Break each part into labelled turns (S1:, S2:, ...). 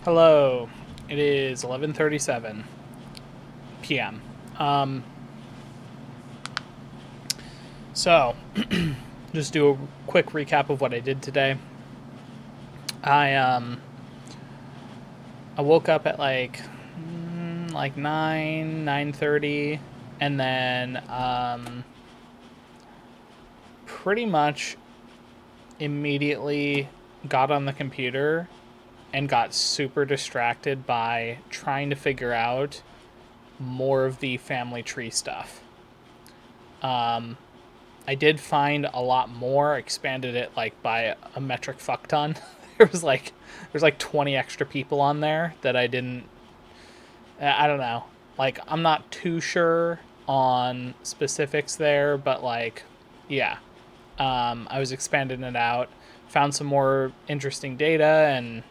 S1: Hello. It is 11:37 p.m. Um, so, just do a quick recap of what I did today. I um I woke up at like 9:30, and then pretty much immediately got on the computer and got super distracted by trying to figure out more of the family tree stuff. I did find a lot more, expanded it like by a metric fuck ton. There's like 20 extra people on there that I didn't. I don't know. Like, I'm not too sure on specifics there, but like, yeah. I was expanding it out, found some more interesting data, and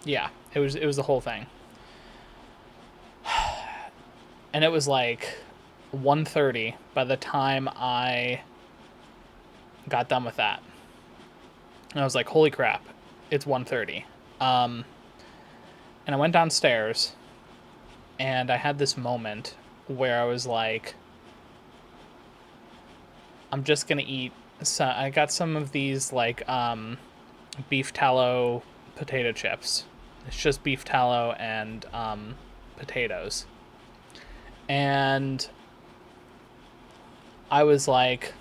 S1: yeah, it was the whole thing. And it was like 1:30 by the time I got done with that. And I was like, holy crap, it's 1:30. Um, and I went downstairs and I had this moment where I was like, I'm just going to eat. So I got some of these beef tallow potato chips. It's just beef tallow and potatoes. And I was like,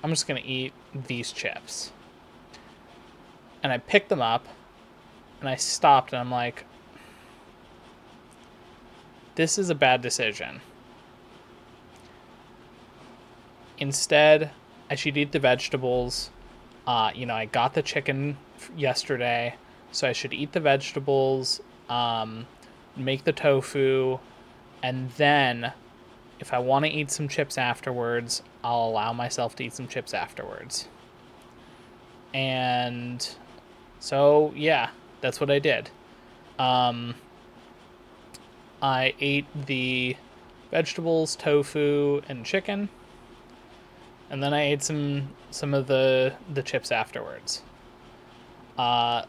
S1: I'm just going to eat these chips. And I picked them up and I stopped and I'm like, this is a bad decision. Instead, I should eat the vegetables. I got the chicken yesterday, so I should eat the vegetables, make the tofu, and then if I want to eat some chips afterwards, I'll allow myself to eat some chips afterwards. And so, yeah, that's what I did. Um, I ate the vegetables, tofu, and chicken, and then I ate some of the chips afterwards. Uh,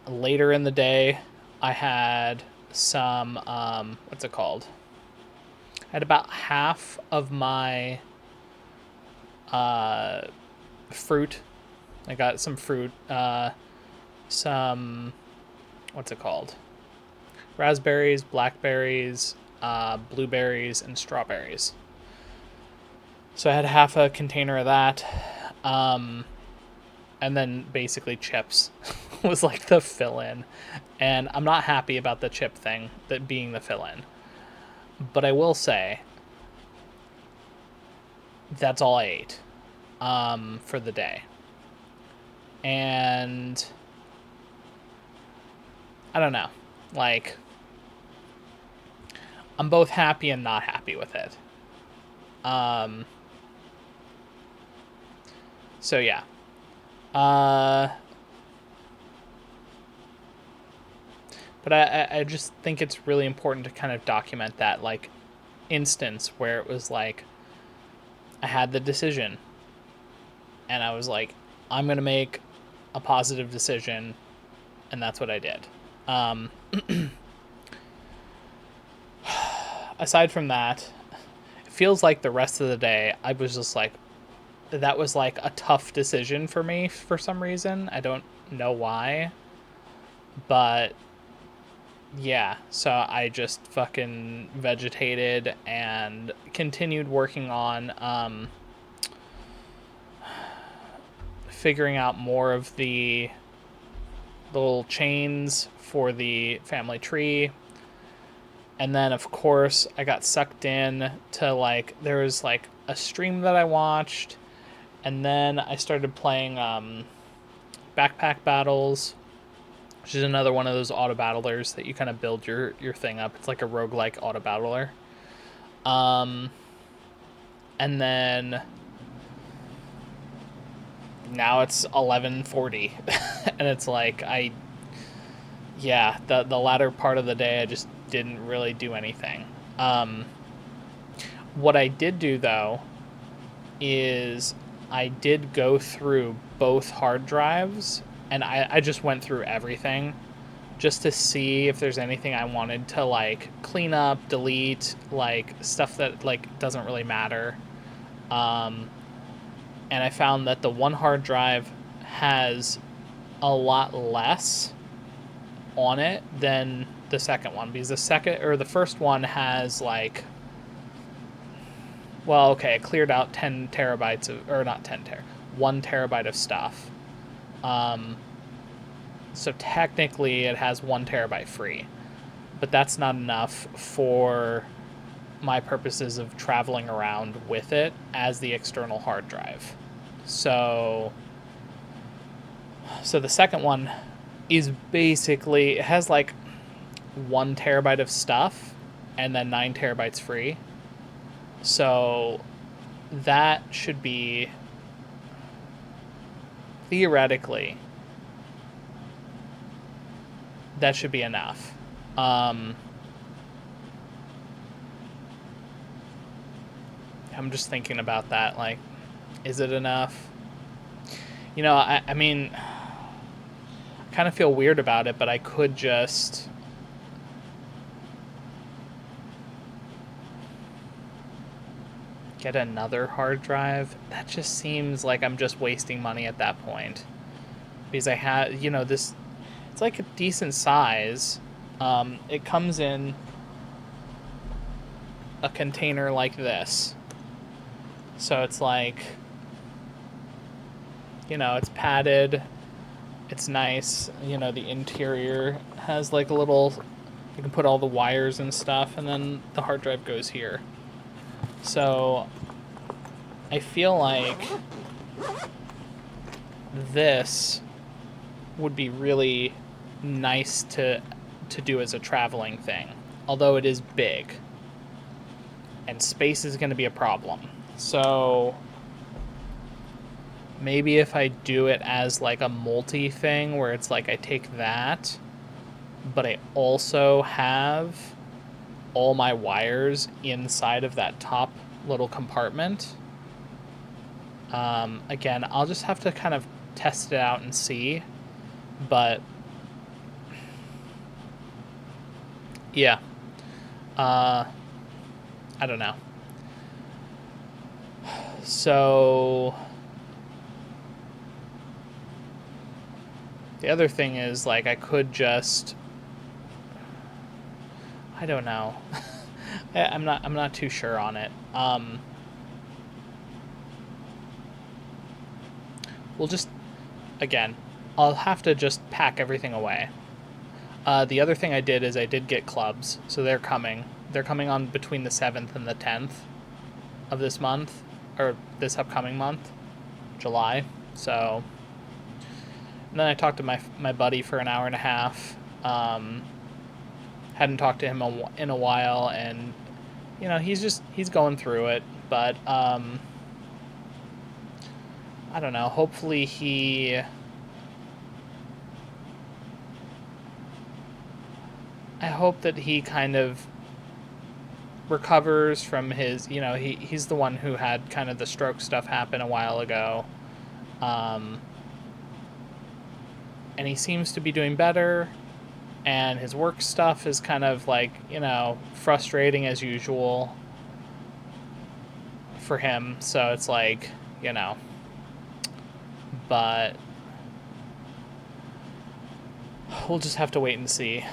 S1: Later in the day, I had some what's it called? I had about half of my uh, fruit. I got some fruit, some what's it called? Raspberries, blackberries, blueberries, and strawberries. So I had half a container of that. Um, and then basically chips was like the fill in. And I'm not happy about the chip thing, that being the fill in. But I will say that's all I ate for the day. And I don't know. Like, I'm both happy and not happy with it. Um, so yeah. Uh, but I just think it's really important to kind of document that, like, instance where it was like, I had the decision and I was like, I'm going to make a positive decision. And that's what I did. Um, Aside from that, it feels like the rest of the day, I was just like, that was like a tough decision for me for some reason. I don't know why. But yeah, so I just fucking vegetated and continued working on figuring out more of the little chains for the family tree. And then, of course, I got sucked in to, like, there was like a stream that I watched, and then I started playing Backpack Battles, which is another one of those auto battlers that you kind of build your thing up. It's like a roguelike auto battler. Um, and then now it's 11:40, and it's like the latter part of the day I just didn't really do anything. What I did do though is I did go through both hard drives, and I just went through everything just to see if there's anything I wanted to like clean up, delete, like stuff that like doesn't really matter. Um, and I found that the one hard drive has a lot less on it than the second one, because the first one has like, well, okay, it cleared out 10 terabytes of, or not 1 terabyte of stuff. So technically it has 1 terabyte free, but that's not enough for my purposes of traveling around with it as the external hard drive. So the second one is basically, it has like 1 terabyte of stuff and then 9 terabytes free. So that should be, theoretically, that should be enough. I'm just thinking about that. Like, is it enough? I mean, I kind of feel weird about it, but I could just get another hard drive. That just seems like I'm just wasting money at that point. Because I had, this, it's like a decent size. It comes in a container like this. So it's like, it's padded. It's nice. The interior has like a little, you can put all the wires and stuff, and then the hard drive goes here. So I feel like this would be really nice to do as a traveling thing, although it is big and space is going to be a problem. So maybe if I do it as like a multi thing where it's like I take that, but I also have all my wires inside of that top little compartment. Again, I'll just have to kind of test it out and see, but yeah, I don't know. So the other thing is, like, I could just, I don't know. I'm not too sure on it. We'll just, again, I'll have to just pack everything away. The other thing I did is I did get clubs, so they're coming. They're coming on between the 7th and the 10th of this month, or this upcoming month, July. So, and then I talked to my buddy for an hour and a half. Hadn't talked to him in a while, and he's going through it, but I don't know. Hopefully I hope that he kind of recovers from his, he's the one who had kind of the stroke stuff happen a while ago. And he seems to be doing better, and his work stuff is kind of like, frustrating as usual for him. So it's like, but we'll just have to wait and see.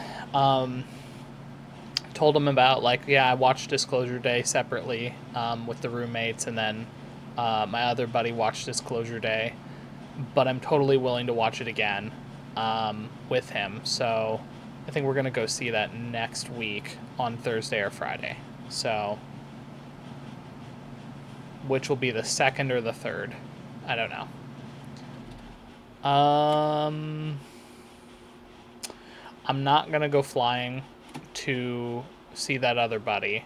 S1: Told him about, like, I watched Disclosure Day separately with the roommates, and then my other buddy watched Disclosure Day, but I'm totally willing to watch it again with him. So I think we're going to go see that next week on Thursday or Friday. So, which will be the 2nd or the 3rd. I don't know. I'm not going to go flying to see that other buddy.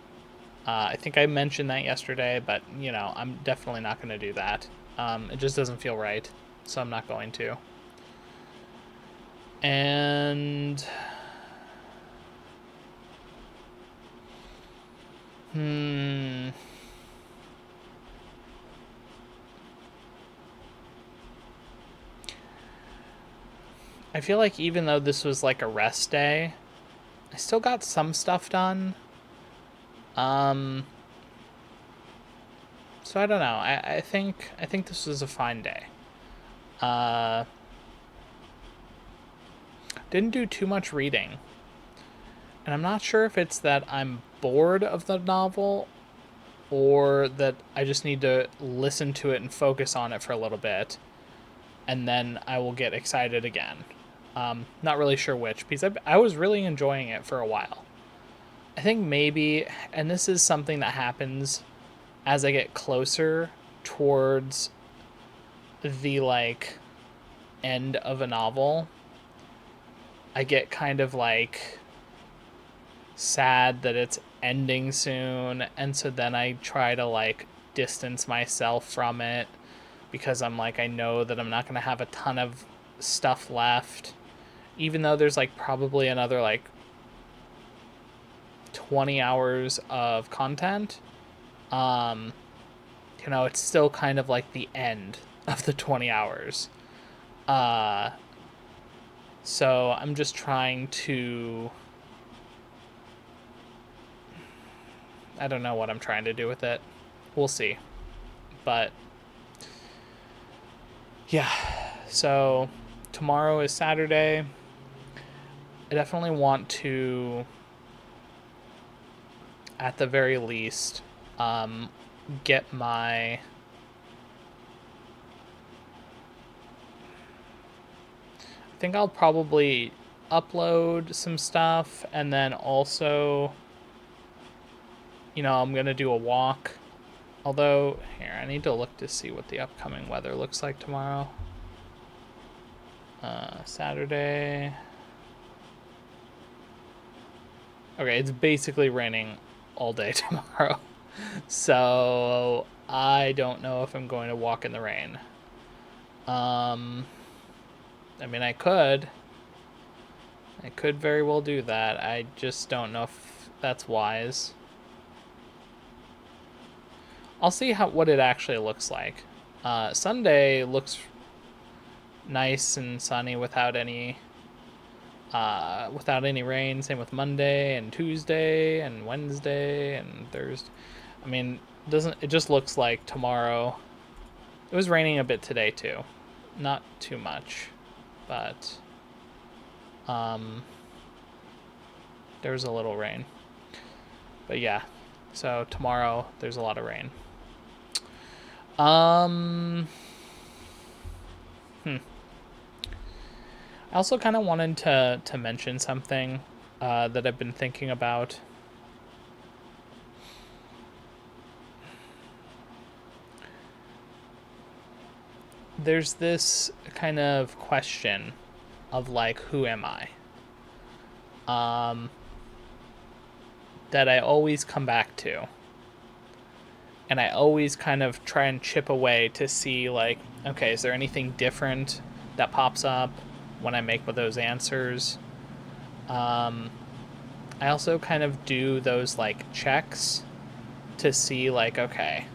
S1: I think I mentioned that yesterday, but, I'm definitely not going to do that. It just doesn't feel right, so I'm not going to. And I feel like even though this was like a rest day, I still got some stuff done. Um, so I don't know. I think this was a fine day. Uh, didn't do too much reading, and I'm not sure if it's that I'm bored of the novel or that I just need to listen to it and focus on it for a little bit, and then I will get excited again. Not really sure which, because I was really enjoying it for a while. I think maybe, and this is something that happens as I get closer towards the like end of a novel, I get kind of like sad that it's ending soon, and so then I try to like distance myself from it because I'm like, I know that I'm not going to have a ton of stuff left, even though there's like probably another like 20 hours of content. um it's still kind of like the end of the 20 hours. uh so I'm just trying to, I don't know what I'm trying to do with it. We'll see. But yeah, so tomorrow is Saturday. I definitely want to, at the very least, get my, I think I'll probably upload some stuff, and then also, I'm going to do a walk. Although, here, I need to look to see what the upcoming weather looks like tomorrow. Saturday. Okay, it's basically raining all day tomorrow. So, I don't know if I'm going to walk in the rain. I mean, I could. I could very well do that. I just don't know if that's wise. I'll see what it actually looks like. Sunday looks nice and sunny without any rain. Same with Monday and Tuesday and Wednesday and Thursday. I mean, it just looks like tomorrow. It was raining a bit today too, not too much, but there was a little rain. But yeah, so tomorrow there's a lot of rain. I also kind of wanted to mention something that I've been thinking about. There's this kind of question of like, who am I? That I always come back to. And I always kind of try and chip away to see like, okay, is there anything different that pops up when I make those answers? I also kind of do those like checks to see like, okay,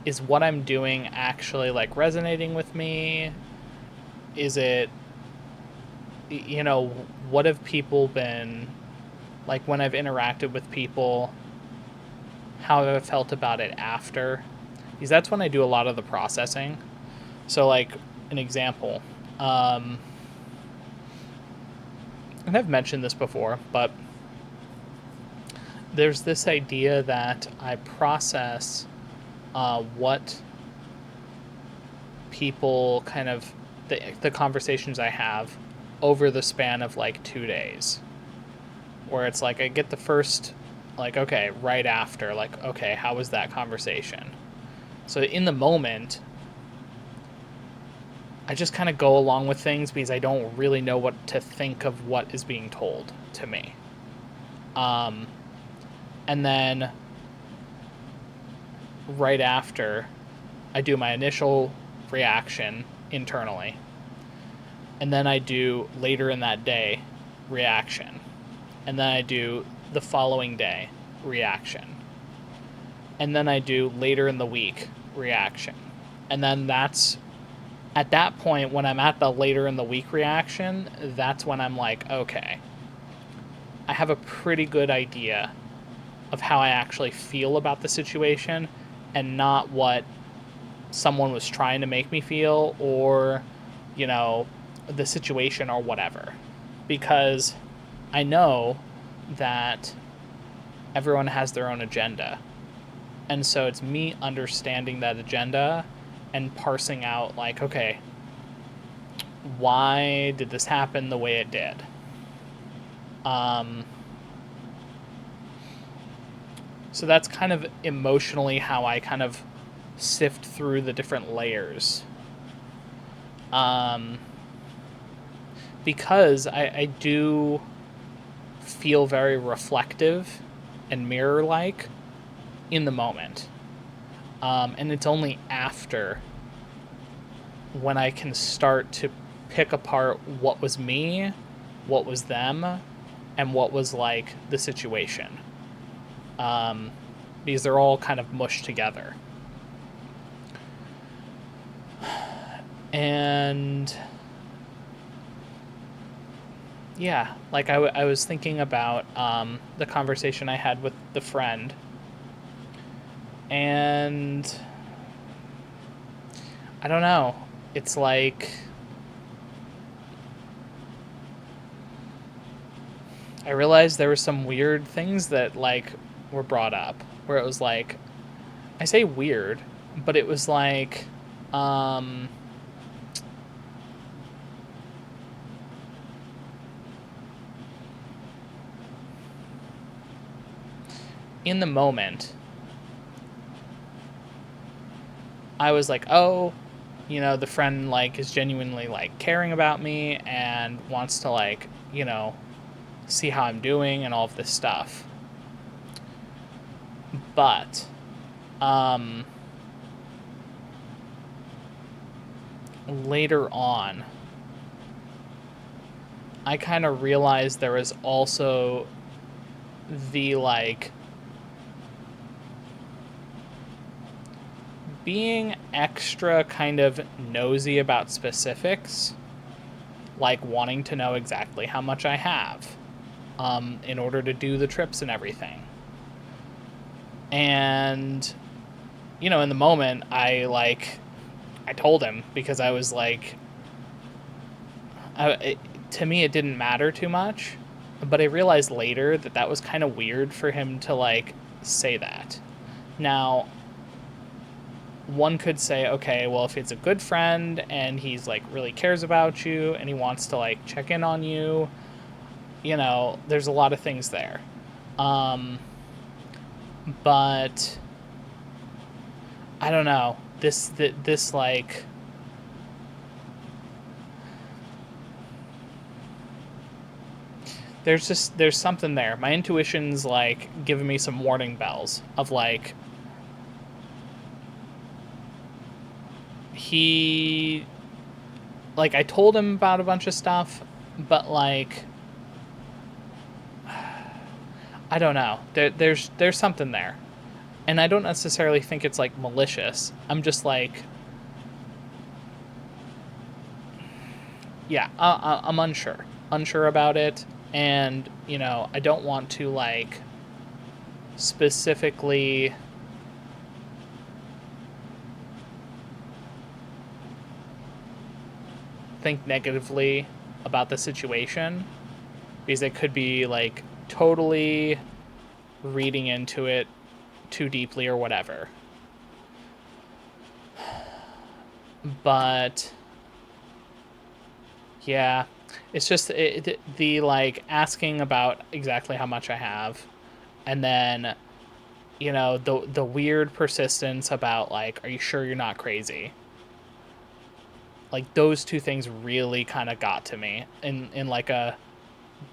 S1: is what I'm doing actually like resonating with me? Is it, what have people been like when I've interacted with people? How have I felt about it after? Because that's when I do a lot of the processing. So like an example, and I've mentioned this before, but there's this idea that I process what people kind of, the conversations I have over the span of like 2 days, where it's like I get the first, like, okay, right after, like, okay, how was that conversation? So in the moment, I just kind of go along with things because I don't really know what to think of what is being told to me. And then right after, I do my initial reaction internally. And then I do later in that day reaction. And then I do the following day reaction. And then I do later in the week reaction. And then that's at that point, when I'm at the later in the week reaction, that's when I'm like, okay, I have a pretty good idea of how I actually feel about the situation and not what someone was trying to make me feel, or, you know, the situation or whatever. Because I know that everyone has their own agenda. And so it's me understanding that agenda and parsing out, like, okay, why did this happen the way it did? So that's kind of emotionally how I kind of sift through the different layers. Because I do feel very reflective and mirror like in the moment. And it's only after when I can start to pick apart what was me, what was them, and what was like the situation. Because they're all kind of mushed together. And yeah, like I was thinking about the conversation I had with the friend. And I don't know. It's like I realized there were some weird things that like were brought up where it was like, I say weird, but it was like in the moment I was like, oh, you know, the friend like is genuinely like caring about me and wants to like, you know, see how I'm doing and all of this stuff. But later on, I kind of realized there was also the like being extra kind of nosy about specifics, like wanting to know exactly how much I have in order to do the trips and everything. And, you know, in the moment, I told him because I was like, to me, it didn't matter too much. But I realized later that that was kind of weird for him to, like, say that. Now, one could say, okay, well, if it's a good friend and he's, like, really cares about you and he wants to, like, check in on you, you know, there's a lot of things there. But I don't know. This like there's something there. My intuition's like giving me some warning bells of like he like I told him about a bunch of stuff, but like I don't know. There's something there. And I don't necessarily think it's like malicious. I'm just like yeah, I'm unsure about it, and you know, I don't want to like specifically think negatively about the situation because it could be like totally reading into it too deeply or whatever. But yeah, it's just the like asking about exactly how much I have, and then you know the weird persistence about like, are you sure you're not crazy? Like those two things really kind of got to me in like a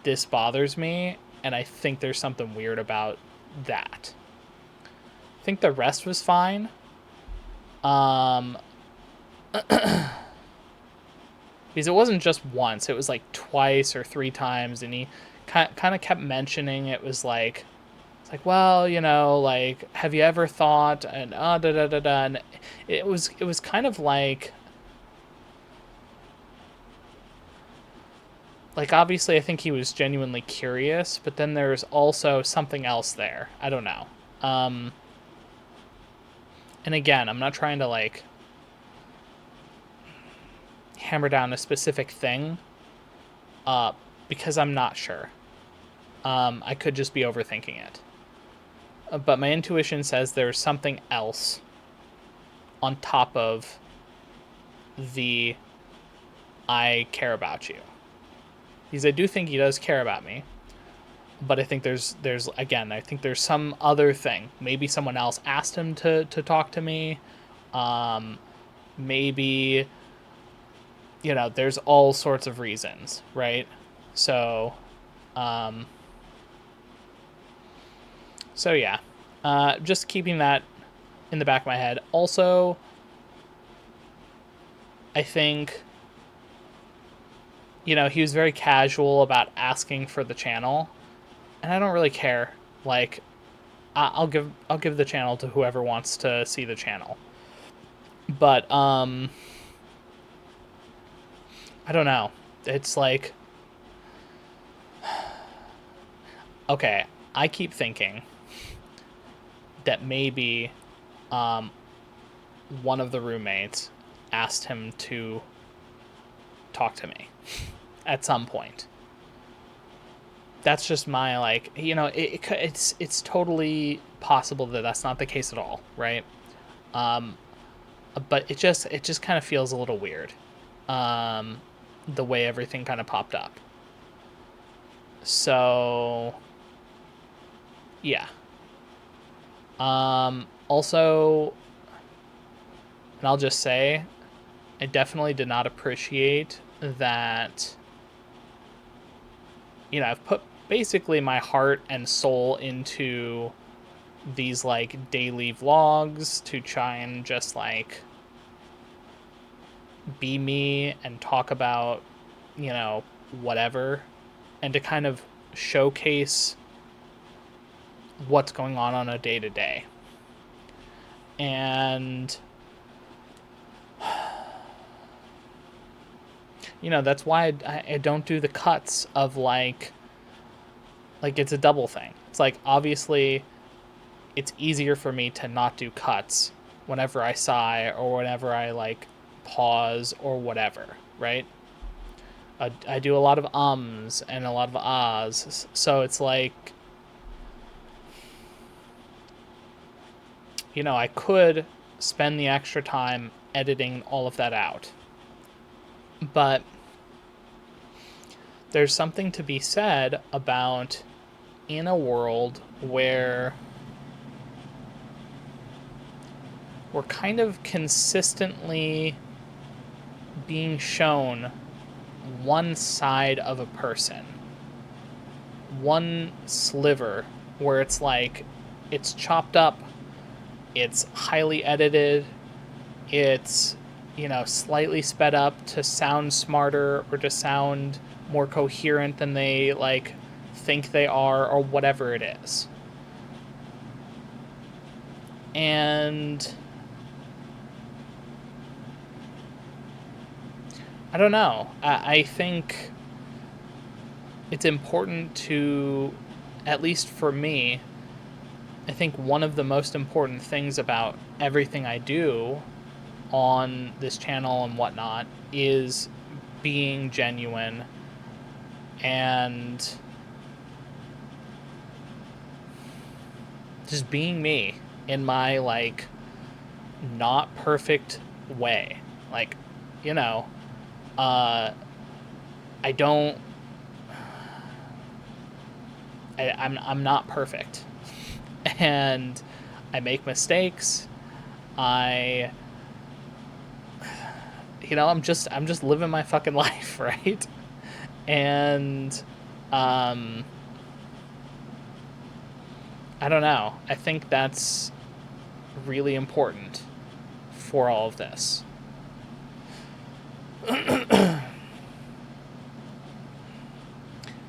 S1: this bothers me, and I think there's something weird about that. I think the rest was fine. Um, because it wasn't just once; it was like twice or three times, and he kind of kept mentioning it was like it's like, well, you know, like have you ever thought and da da da da, and it was kind of like like, obviously I think he was genuinely curious, but then there's also something else there. I don't know. Um, and again, I'm not trying to like hammer down a specific thing, uh, because I'm not sure. I could just be overthinking it. But my intuition says there's something else on top of the I care about you. Because I do think he does care about me. But I think there's again, I think there's some other thing. Maybe someone else asked him to talk to me. Um, maybe, there's all sorts of reasons, right? So, um, so yeah, just keeping that in the back of my head. Also, I think, he was very casual about asking for the channel, and I don't really care. Like, I'll give the channel to whoever wants to see the channel. But I don't know. It's like, okay, I keep thinking that maybe um one of the roommates asked him to talk to me at some point. That's just my, like, it's totally possible that that's not the case at all, right? Um, but it just kind of feels a little weird, um, the way everything kind of popped up. So yeah. Also, and I'll just say, I definitely did not appreciate that. I've put basically my heart and soul into these like daily vlogs to try and just like be me and talk about, whatever, and to kind of showcase what's going on a day to day. And that's why I don't do the cuts of like it's a double thing. It's like, obviously it's easier for me to not do cuts whenever I sigh or whenever I like pause or whatever, right? I do a lot of ums and a lot of ahs, so it's like, I could spend the extra time editing all of that out. But there's something to be said about, in a world where we're kind of consistently being shown one side of a person, one sliver, where it's like, it's chopped up, it's highly edited, it's, slightly sped up to sound smarter or to sound more coherent than they like think they are, or whatever it is. And I don't know. I think it's important to, at least for me, I think one of the most important things about everything I do on this channel and whatnot is being genuine and just being me in my like not perfect way. Like, you know, I don't I'm not perfect. And I make mistakes. I I'm just living my fucking life, right? And I don't know. I think that's really important for all of this.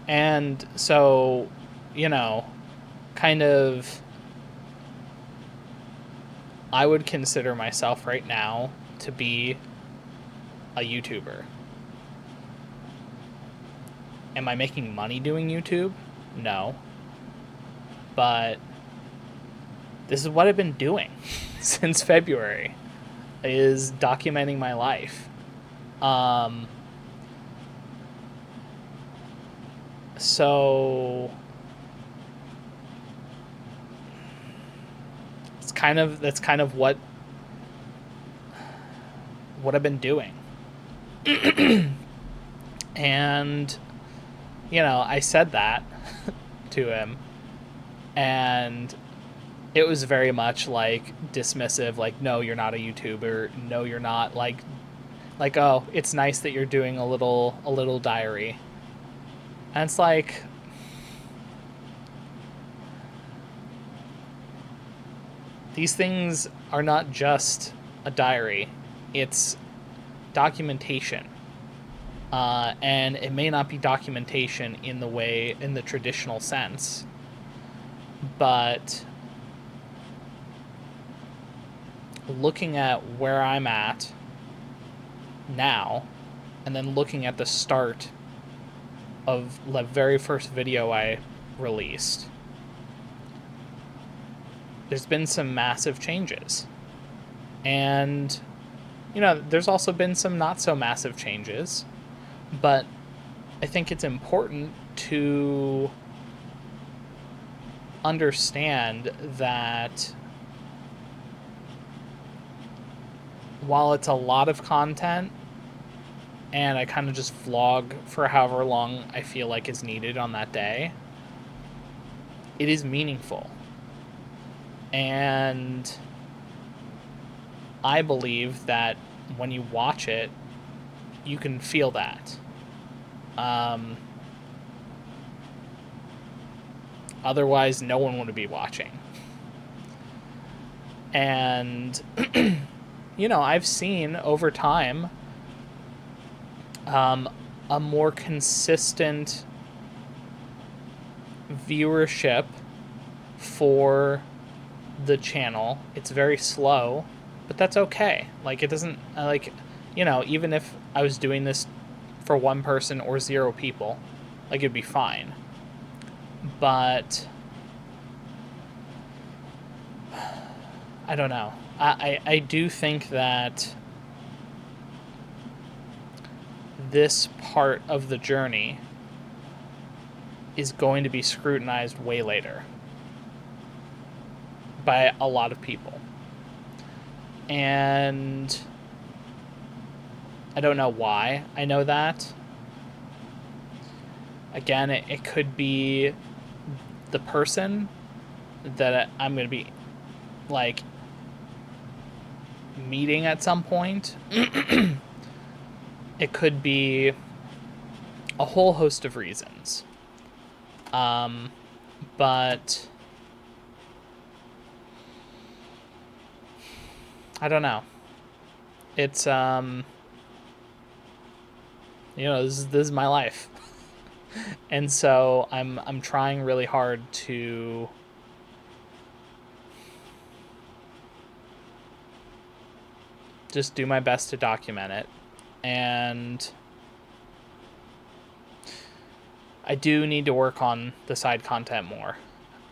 S1: And so, kind of, I would consider myself right now to be a YouTuber. Am I making money doing YouTube? No. But this is what I've been doing since February, is documenting my life. Um, so that's kind of what I've been doing. And I said that to him, and it was very much like dismissive, like, no, you're not a YouTuber, no, you're not, like, oh, it's nice that you're doing a little diary. And it's like, these things are not just a diary, it's documentation. And it may not be documentation in the traditional sense, but looking at where I'm at now, and then looking at the start of the very first video I released, there's been some massive changes. And, there's also been some not so massive changes. But I think it's important to understand that while it's a lot of content, and I kind of just vlog for however long I feel like is needed on that day, it is meaningful. And I believe that when you watch it, you can feel that. Otherwise, no one would be watching. And, I've seen over time a more consistent viewership for the channel. It's very slow, but that's okay. Like, it doesn't, even if I was doing this for one person or 0 people, like, it'd be fine. But I don't know. I do think that this part of the journey is going to be scrutinized way later by a lot of people. And I don't know why I know that. Again, it could be the person that I'm going to be, like, meeting at some point. It could be a whole host of reasons. But I don't know. It's this is my life. And so I'm trying really hard to just do my best to document it. And I do need to work on the side content more.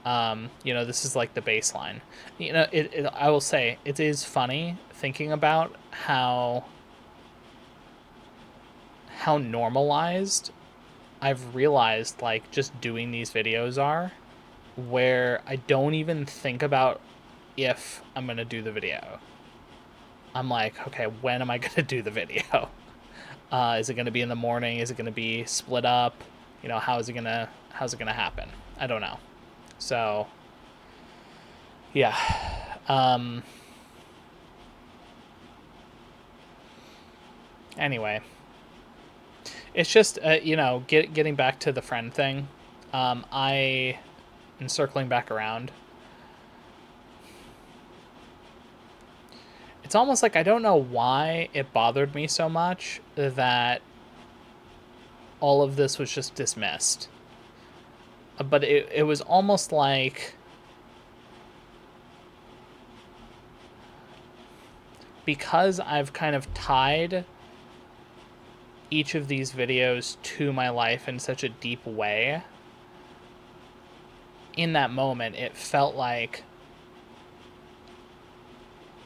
S1: This is like the baseline. I will say, it is funny thinking about how normalized I've realized, like, just doing these videos are, where I don't even think about if I'm going to do the video. I'm like, okay, when am I going to do the video? Is it going to be in the morning? Is it going to be split up? How's it going to happen? I don't know. So, yeah. Anyway, it's just, getting back to the friend thing. And circling back around, it's almost like I don't know why it bothered me so much that all of this was just dismissed. But it was almost like, because I've kind of tied each of these videos to my life in such a deep way, in that moment, it felt like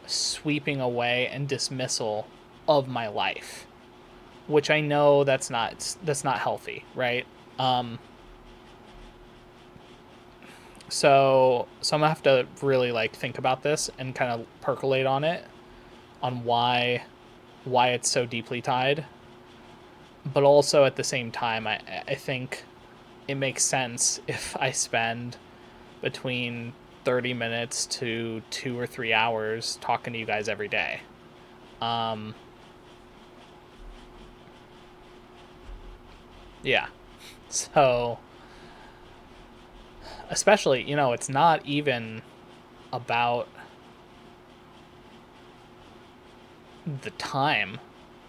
S1: sweeping away and dismissal of my life, which I know that's not healthy, right? So I'm gonna have to really like think about this and kind of percolate on it, on why it's so deeply tied. But also at the same time, I think it makes sense if I spend between 30 minutes to 2 or 3 hours talking to you guys every day. Yeah. So, especially, it's not even about the time,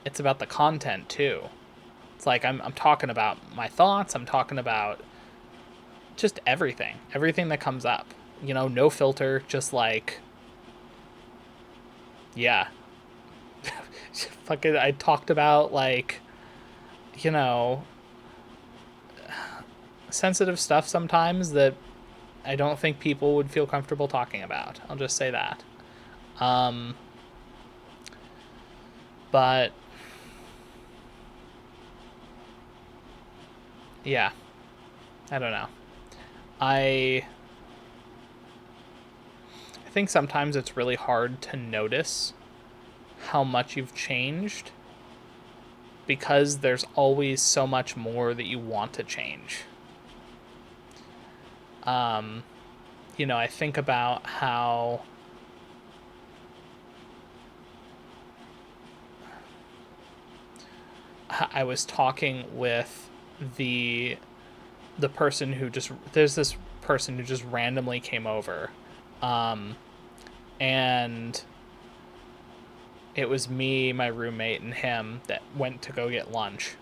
S1: it's about the content too. It's like I'm talking about my thoughts, I'm talking about just everything that comes up. No filter, just like, yeah. Fucking, I talked about, like, you know, sensitive stuff sometimes that I don't think people would feel comfortable talking about. I'll just say that. Um, but yeah, I don't know. I think sometimes it's really hard to notice how much you've changed because there's always so much more that you want to change. I think about how I was talking with the person who just, there's this person who just randomly came over, and it was me, my roommate, and him that went to go get lunch.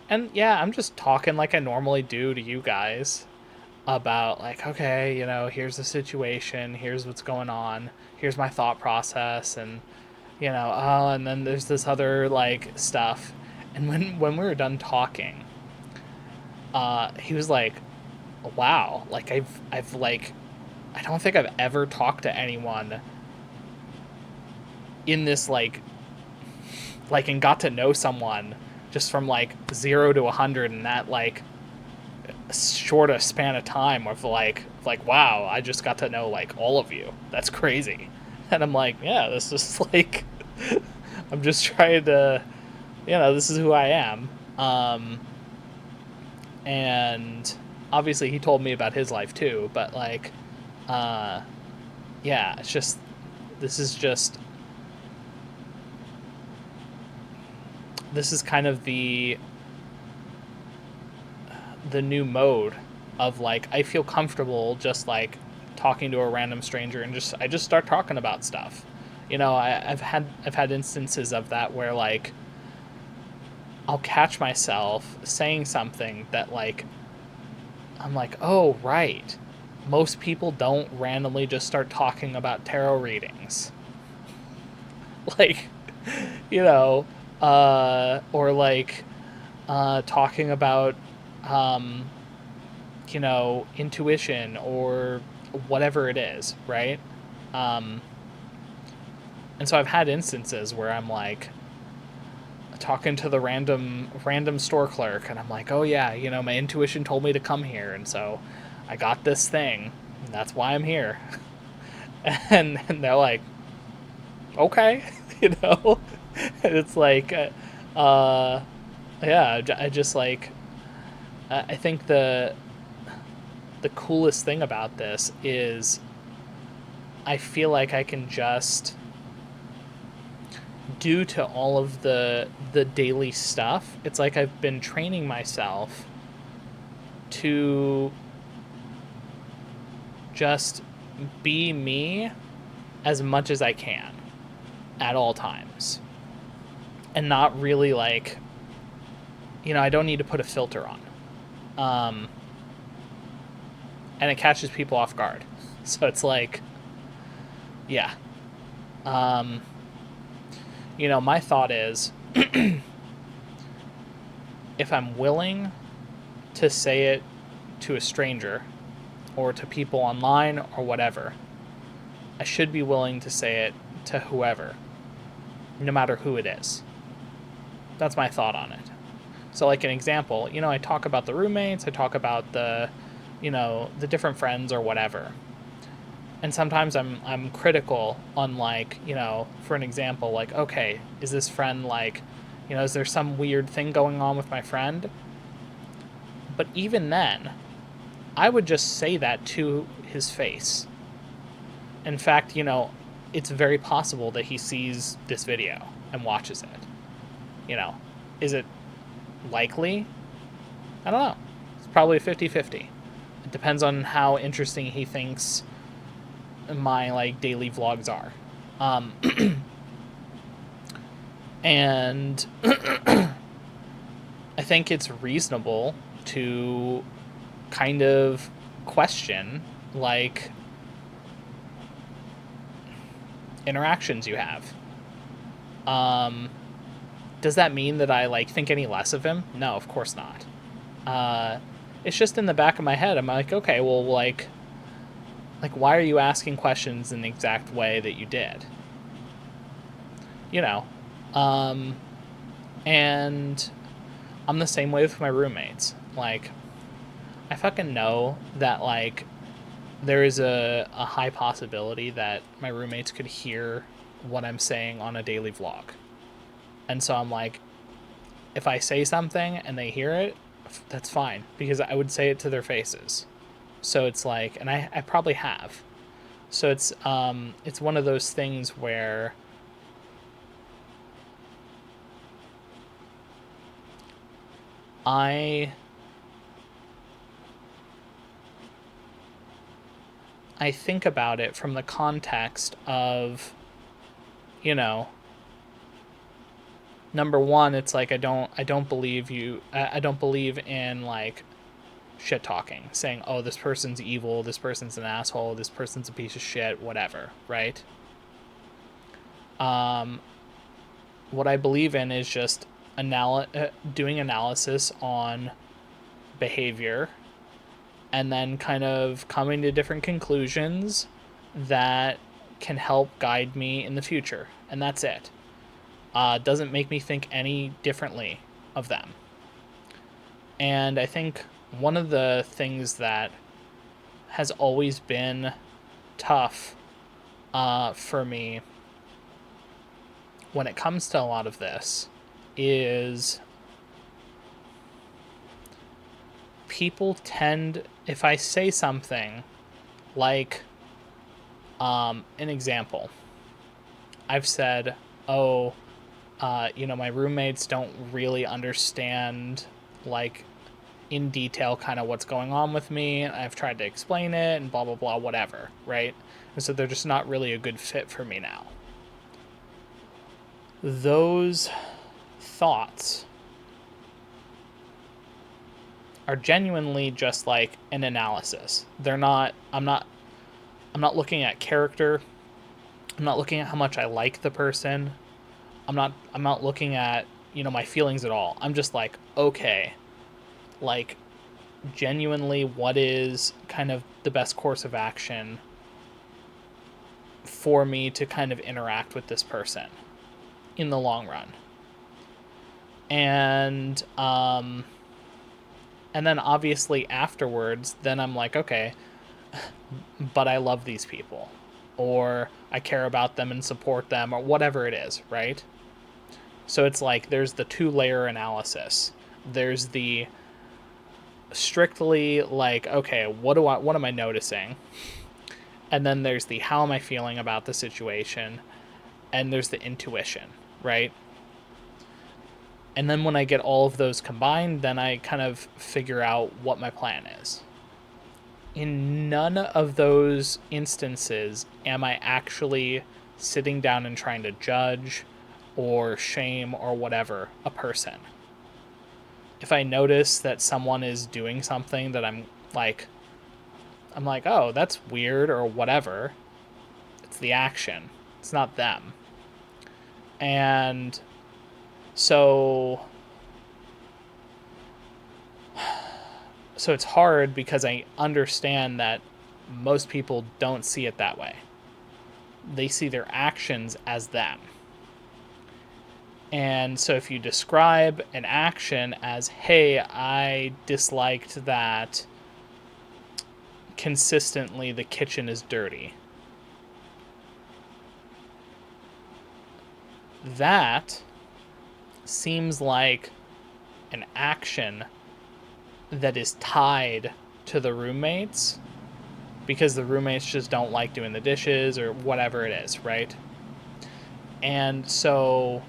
S1: And yeah, I'm just talking like I normally do to you guys about, like, okay, here's the situation, here's what's going on, here's my thought process, and oh, and then there's this other like stuff. And when we were done talking, he was like, wow, like I've like, I don't think I've ever talked to anyone in this like and got to know someone just from like 0 to 100 in that like short a span of time of like wow, I just got to know like all of you. That's crazy. And I'm like, yeah, this is like I'm just trying to, this is who I am. And obviously he told me about his life too, but like, yeah, it's just, this is just, this is kind of the new mode of like, I feel comfortable just like talking to a random stranger and I just start talking about stuff. I've had instances of that where like I'll catch myself saying something that like I'm like, oh right, most people don't randomly just start talking about tarot readings. Like, you know, or like talking about, um, intuition or whatever it is, right? Um, and so I've had instances where I'm like talking to the random store clerk, and I'm like, oh yeah, my intuition told me to come here, and so I got this thing, and that's why I'm here. And they're like, okay, and it's like, yeah, I just like, I think the coolest thing about this is I feel like I can just, due to all of the daily stuff, it's like I've been training myself to just be me as much as I can at all times, and not really like, I don't need to put a filter on, and it catches people off guard. So it's like, yeah, my thought is if I'm willing to say it to a stranger or to people online or whatever, I should be willing to say it to whoever, no matter who it is. That's my thought on it. So, like an example, I talk about the roommates, I talk about the different friends or whatever. And sometimes I'm critical on, like, for an example, like, okay, is this friend like, is there some weird thing going on with my friend? But even then, I would just say that to his face. In fact, it's very possible that he sees this video and watches it. Is it likely? I don't know. It's probably 50-50. It depends on how interesting he thinks my, like, daily vlogs are. And I think it's reasonable to kind of question, like, interactions you have. Does that mean that I, like, think any less of him? No, of course not. It's just in the back of my head. I'm like, okay, well, like, why are you asking questions in the exact way that you did? And I'm the same way with my roommates. Like, I fucking know that, like, there is a high possibility that my roommates could hear what I'm saying on a daily vlog. And so I'm like, if I say something and they hear it, that's fine, because I would say it to their faces. So it's like, and I probably have. So it's one of those things where I think about it from the context of, number one, it's like I don't believe in, like, shit talking, saying, oh, this person's evil, this person's an asshole, this person's a piece of shit, whatever, right? What I believe in is just doing analysis on behavior and then kind of coming to different conclusions that can help guide me in the future. And that's it. Doesn't make me think any differently of them. And I think one of the things that has always been tough for me when it comes to a lot of this is people tend, if I say something like, an example, I've said, oh, my roommates don't really understand, like, in detail kind of what's going on with me. I've tried to explain it and blah, blah, blah, whatever, right? And so they're just not really a good fit for me now. Those thoughts are genuinely just like an analysis. I'm not looking at character. I'm not looking at how much I like the person. I'm not looking at, my feelings at all. I'm just like, okay, like, genuinely, what is kind of the best course of action for me to kind of interact with this person in the long run? And then obviously afterwards, then I'm like, okay, but I love these people, or I care about them and support them, or whatever it is, right? So it's like there's the 2-layer analysis. There's the strictly, like, okay, what am I noticing? And then there's the how am I feeling about the situation? And there's the intuition, right? And then when I get all of those combined, then I kind of figure out what my plan is. In none of those instances am I actually sitting down and trying to judge or shame or whatever a person. If I notice that someone is doing something that I'm like, oh, that's weird or whatever, it's the action. It's not them. And so so it's hard because I understand that most people don't see it that way. They see their actions as them. And so if you describe an action as, hey, I disliked that consistently the kitchen is dirty, that seems like an action that is tied to the roommates because the roommates just don't like doing the dishes or whatever it is, right? And so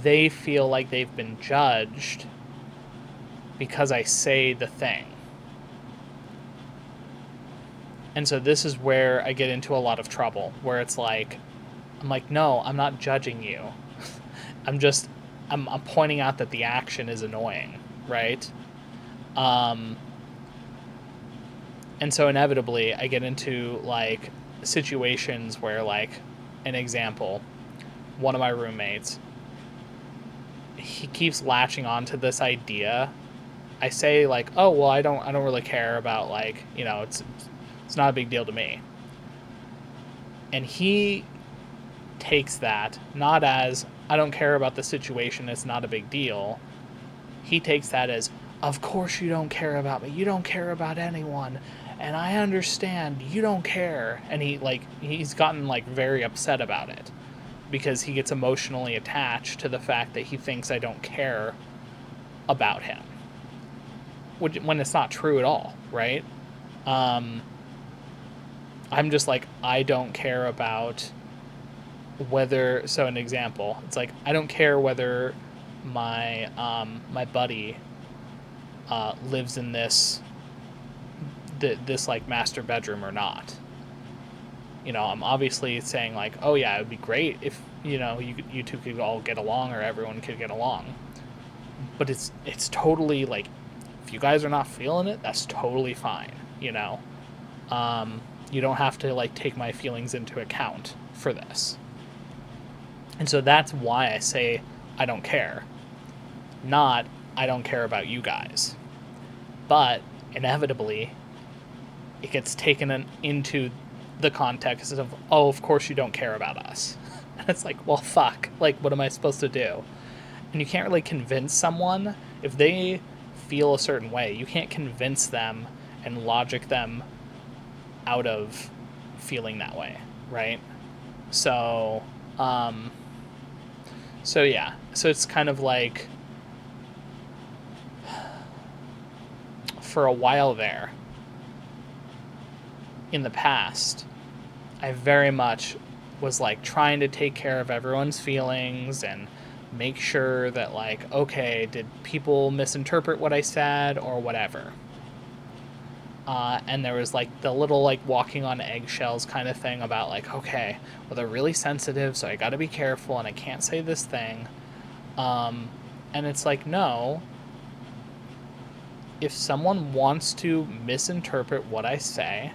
S1: they feel like they've been judged because I say the thing. And so this is where I get into a lot of trouble, where it's like, I'm like, no, I'm not judging you. I'm pointing out that the action is annoying, right? And so inevitably I get into like situations where, like, an example, one of my roommates, he keeps latching on to this idea. I say like, oh, well, I don't really care about, like, it's not a big deal to me. And he takes that not as, I don't care about the situation, it's not a big deal. He takes that as, of course you don't care about me. You don't care about anyone. And I understand you don't care. And he's gotten like very upset about it because he gets emotionally attached to the fact that he thinks I don't care about him, when it's not true at all, right? I'm just like, I don't care about whether, so an example, it's like, I don't care whether my my buddy lives in this like master bedroom or not. I'm obviously saying like, oh yeah, it would be great if you two could all get along, or everyone could get along. But it's totally like, if you guys are not feeling it, that's totally fine. You don't have to like take my feelings into account for this. And so that's why I say I don't care, not I don't care about you guys. But inevitably it gets taken into the context of, oh, of course you don't care about us. And it's like, well, fuck, like, what am I supposed to do? And you can't really convince someone if they feel a certain way. You can't convince them and logic them out of feeling that way, right? So yeah, so it's kind of like, for a while there in the past, I very much was like trying to take care of everyone's feelings and make sure that, like, okay, did people misinterpret what I said or whatever? And there was like the little like walking on eggshells kind of thing about like, okay, well, they're really sensitive, so I got to be careful and I can't say this thing. And it's like, no, if someone wants to misinterpret what I say,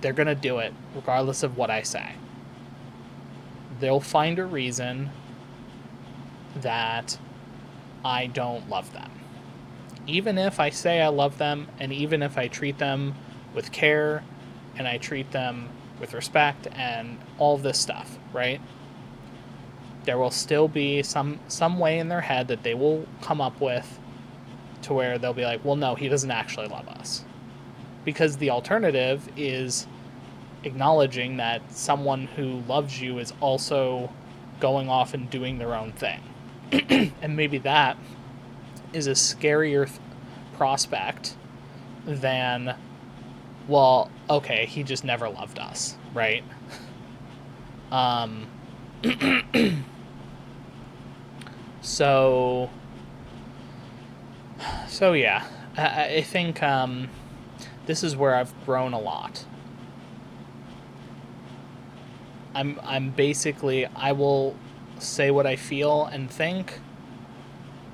S1: they're going to do it regardless of what I say. They'll find a reason that I don't love them. Even if I say I love them, and even if I treat them with care, and I treat them with respect, and all this stuff, right? There will still be some way in their head that they will come up with to where they'll be like, well, no, he doesn't actually love us. Because the alternative is acknowledging that someone who loves you is also going off and doing their own thing. And maybe that is a scarier prospect than, well, okay, he just never loved us, right? So yeah, I think this is where I've grown a lot. I'm basically, I will say what I feel and think.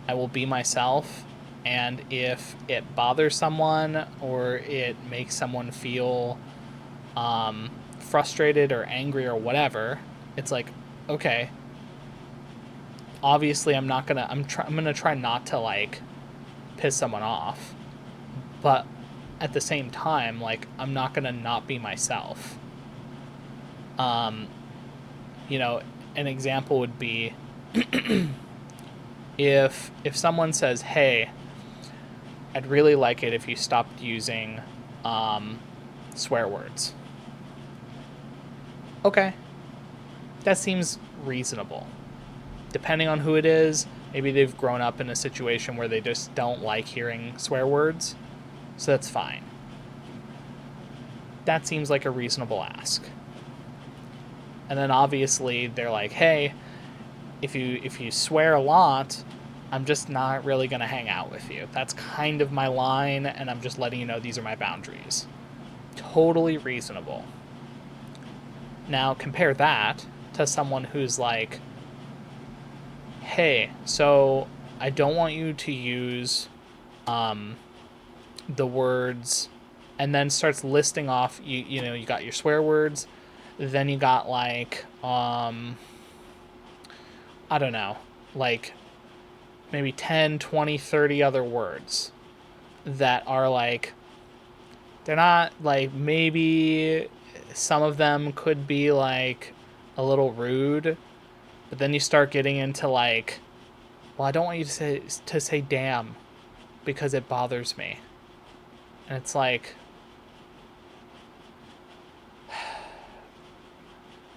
S1: I will be myself, and if it bothers someone or it makes someone feel frustrated or angry or whatever, it's like, okay, obviously I'm gonna try not to like piss someone off, but at the same time, like, I'm not gonna not be myself. Um, you know, an example would be if someone says, "Hey, I'd really like it if you stopped using um, swear words." Okay, that seems reasonable. Depending on who it is, maybe they've grown up in a situation where they just don't like hearing swear words, so that's fine. That seems like a reasonable ask. And then obviously they're like, "Hey, if you swear a lot, I'm just not really going to hang out with you. That's kind of my line, and I'm just letting you know these are my boundaries." Totally reasonable. Now compare that to someone who's like, "Hey, so I don't want you to use um, the words," and then starts listing off. You got your swear words, then you got like I don't know, like maybe 10, 20, 30 other words that are like, they're not like, maybe some of them could be like a little rude, but then you start getting into like, well, I don't want you to say damn because it bothers me. And it's like,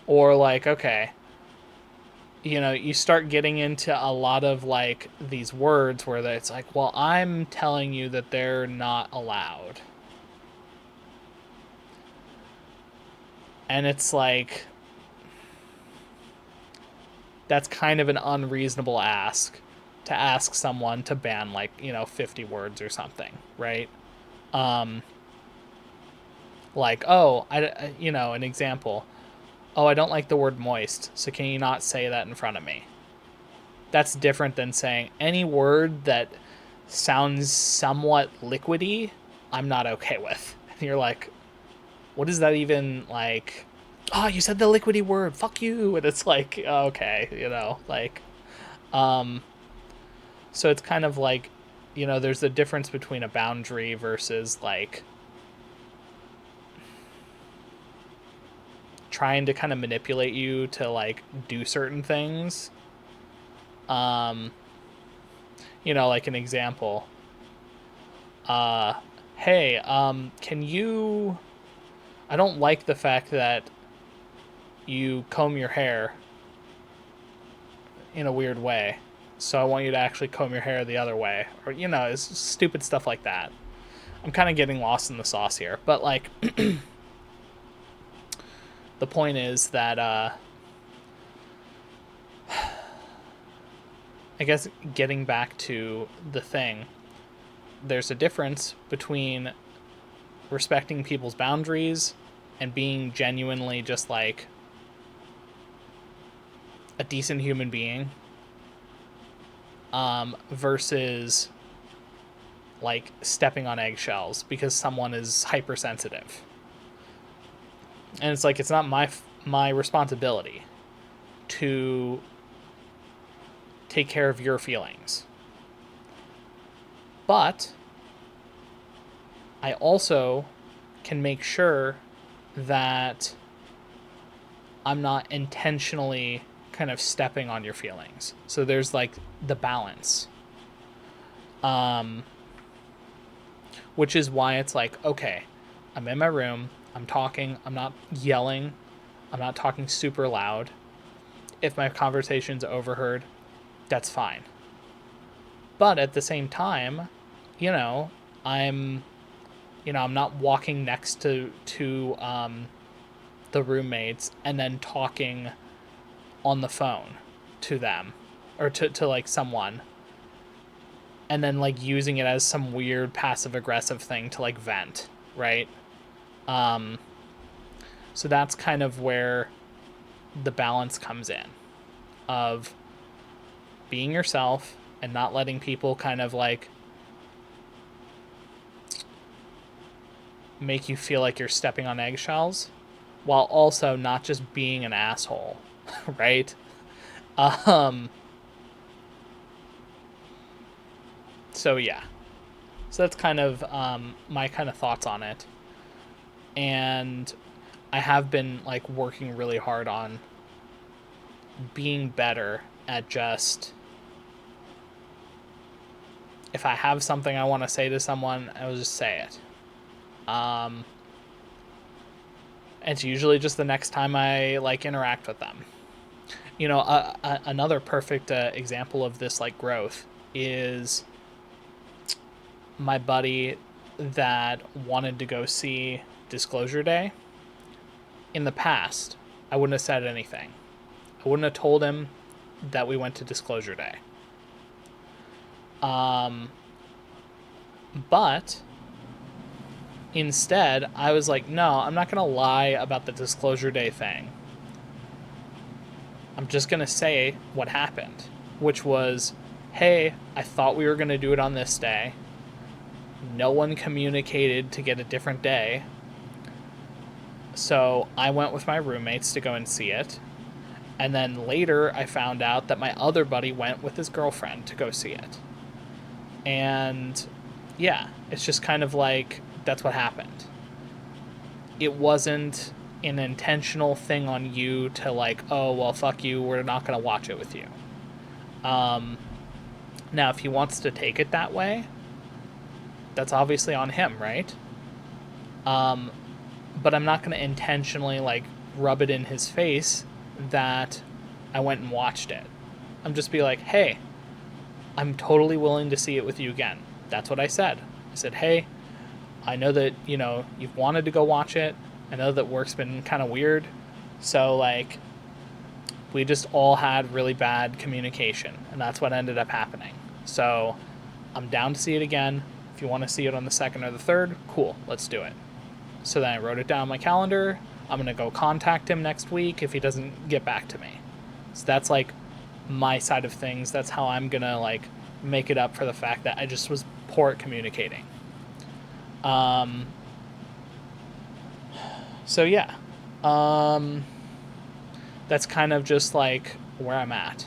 S1: or like, okay, you start getting into a lot of like these words where it's like, well, I'm telling you that they're not allowed. And it's like, that's kind of an unreasonable ask to ask someone to ban like 50 words or something, right? um like, oh, an example, oh, I don't like the word moist, so can you not say that in front of me? That's different than saying any word that sounds somewhat liquidy, I'm not okay with. And you're like, what is that even like? Oh, you said the liquidy word, fuck you. And it's like, okay, like, um so it's kind of like, there's a difference between a boundary versus like trying to kind of manipulate you to like do certain things. Um, like an example. Uh, hey, can you? I don't like the fact that you comb your hair in a weird way, so I want you to actually comb your hair the other way, or it's stupid stuff like that. I'm kind of getting lost in the sauce here, but like, the point is that I guess getting back to the thing, there's a difference between respecting people's boundaries and being genuinely just like a decent human being, versus like stepping on eggshells because someone is hypersensitive. And it's like, it's not my responsibility to take care of your feelings. But I also can make sure that I'm not intentionally kind of stepping on your feelings. So there's like the balance. Um, which is why it's like, okay, I'm in my room, I'm talking, I'm not yelling, I'm not talking super loud. If my conversation's overheard, that's fine. But at the same time, you know, I'm I'm not walking next to the roommates and then talking on the phone to them, or to like someone, and then like using it as some weird passive aggressive thing to like vent, right? Um so that's kind of where the balance comes in, of being yourself and not letting people kind of like make you feel like you're stepping on eggshells, while also not just being an asshole, right? Um so yeah. So that's kind of my kind of thoughts on it. And I have been like working really hard on being better at just, if I have something I want to say to someone, I will just say it. It's usually just the next time I like interact with them. Another perfect example of this like growth is my buddy that wanted to go see Disclosure Day. In the past, I wouldn't have said anything. I wouldn't have told him that we went to Disclosure Day. But instead, I was like, no, I'm not going to lie about the Disclosure Day thing. I'm just going to say what happened, which was, hey, I thought we were going to do it on this day. No one communicated to get a different day. So I went with my roommates to go and see it. And then later I found out that my other buddy went with his girlfriend to go see it. And yeah, it's just kind of like, that's what happened. It wasn't an intentional thing on you to like, oh, well, fuck you, we're not going to watch it with you. Now, if he wants to take it that way, that's obviously on him, right? But I'm not going to intentionally like rub it in his face that I went and watched it. I'm just be like, hey, I'm totally willing to see it with you again. That's what I said. I said, hey, I know that, you've wanted to go watch it. I know that work's been kind of weird. So, like, we just all had really bad communication, and that's what ended up happening. So, I'm down to see it again. If you want to see it on the 2nd or the 3rd, cool, let's do it. So then I wrote it down on my calendar. I'm going to go contact him next week if he doesn't get back to me. So that's, like, my side of things. That's how I'm going to, like, make it up for the fact that I just was poor at communicating. So yeah, that's kind of just like where I'm at,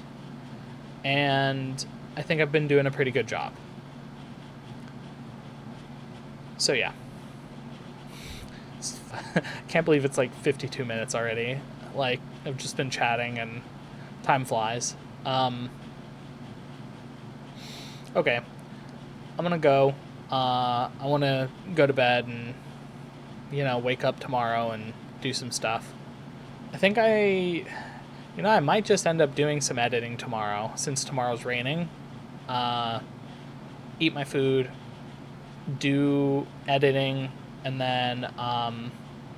S1: and I think I've been doing a pretty good job. So yeah, can't believe it's like 52 minutes already. Like, I've just been chatting and time flies. Okay, I'm gonna go. I want to go to bed and wake up tomorrow and do some stuff. I think I might just end up doing some editing tomorrow since tomorrow's raining. Eat my food, do editing, and then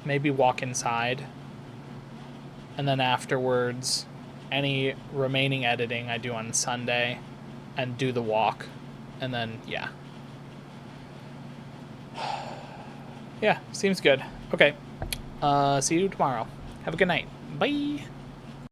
S1: maybe walk inside. And then afterwards, any remaining editing I do on Sunday and do the walk. And then, yeah. Yeah, seems good. Okay. See you tomorrow. Have a good night. Bye.